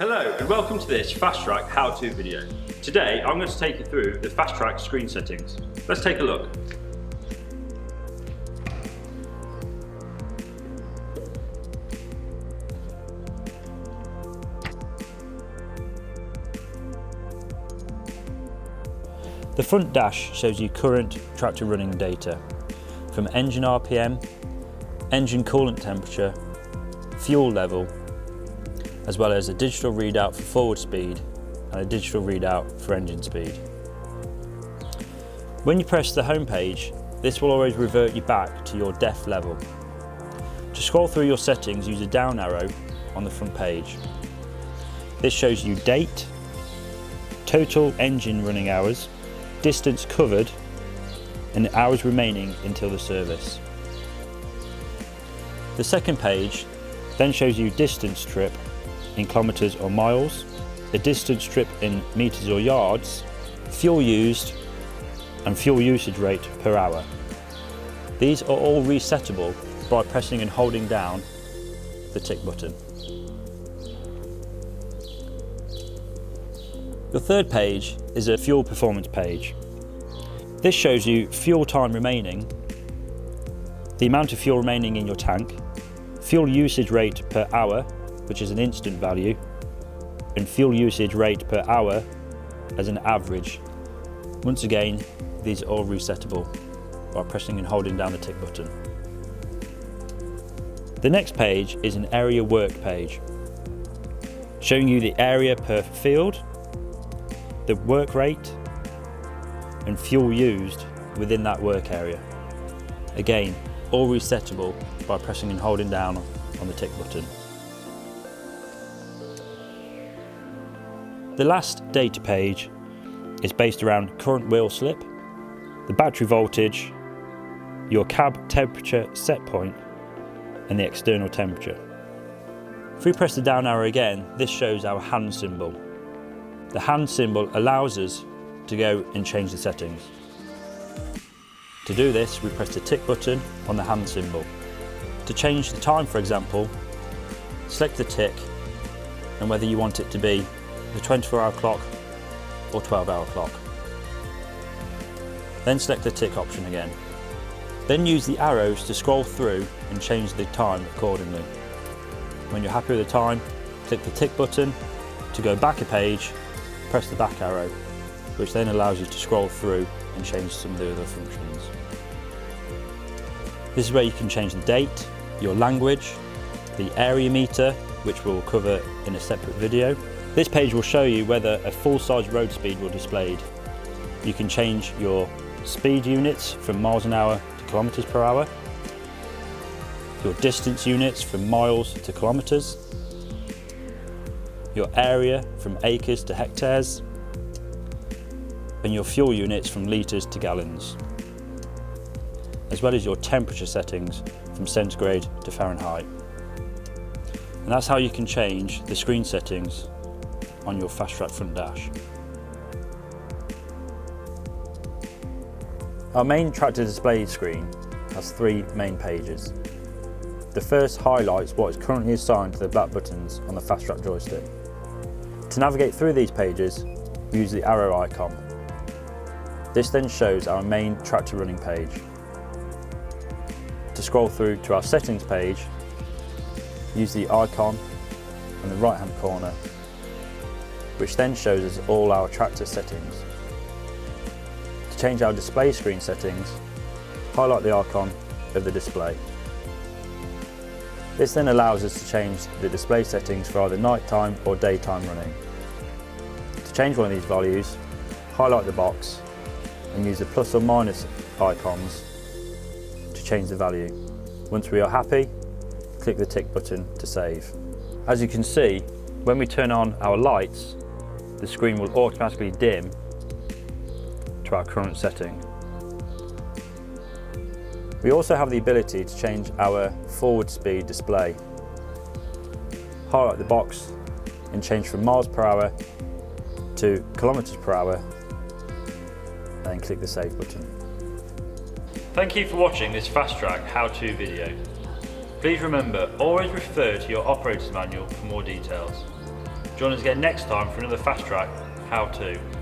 Hello and welcome to this Fastrac how-to video. Today I'm going to take you through the Fastrac screen settings. Let's take a look. The front dash shows you current tractor running data from engine RPM, engine coolant temperature, fuel level, as well as a digital readout for forward speed and a digital readout for engine speed. When you press the home page, this will always revert you back to your DEF level. To scroll through your settings, use a down arrow on the front page. This shows you date, total engine running hours, distance covered, and the hours remaining until the service. The second page then shows you distance trip in kilometres or miles, a distance trip in metres or yards, fuel used, and fuel usage rate per hour. These are all resettable by pressing and holding down the tick button. Your third page is a fuel performance page. This shows you fuel time remaining, the amount of fuel remaining in your tank, fuel usage rate per hour, which is an instant value, and fuel usage rate per hour as an average. Once again, these are all resettable by pressing and holding down the tick button. The next page is an area work page, showing you the area per field, the work rate, and fuel used within that work area. Again, all resettable by pressing and holding down on the tick button. The last data page is based around current wheel slip, the battery voltage, your cab temperature set point, and the external temperature. If we press the down arrow again, this shows our hand symbol. The hand symbol allows us to go and change the settings. To do this, we press the tick button on the hand symbol. To change the time, for example, select the tick and whether you want it to be the 24-hour clock or 12-hour clock. Then select the tick option again. Then use the arrows to scroll through and change the time accordingly. When you're happy with the time, click the tick button. To go back a page, press the back arrow, which then allows you to scroll through and change some of the other functions. This is where you can change the date, your language, the area meter, which we'll cover in a separate video. This page will show you whether a full-size road speed will be displayed. You can change your speed units from miles an hour to kilometres per hour, your distance units from miles to kilometres, your area from acres to hectares, and your fuel units from litres to gallons, as well as your temperature settings from centigrade to Fahrenheit. And that's how you can change the screen settings on your Fastrac front dash. Our main tractor display screen has three main pages. The first highlights what is currently assigned to the black buttons on the Fastrac joystick. To navigate through these pages, use the arrow icon. This then shows our main tractor running page. To scroll through to our settings page, use the icon in the right hand corner, which then shows us all our tractor settings. To change our display screen settings, highlight the icon of the display. This then allows us to change the display settings for either nighttime or daytime running. To change one of these values, highlight the box and use the plus or minus icons to change the value. Once we are happy, click the tick button to save. As you can see, when we turn on our lights, the screen will automatically dim to our current setting. We also have the ability to change our forward speed display. Highlight the box and change from miles per hour to kilometres per hour, and then click the save button. Thank you for watching this Fastrac how-to video. Please remember, always refer to your operator's manual for more details. Join us again next time for another Fastrac how to.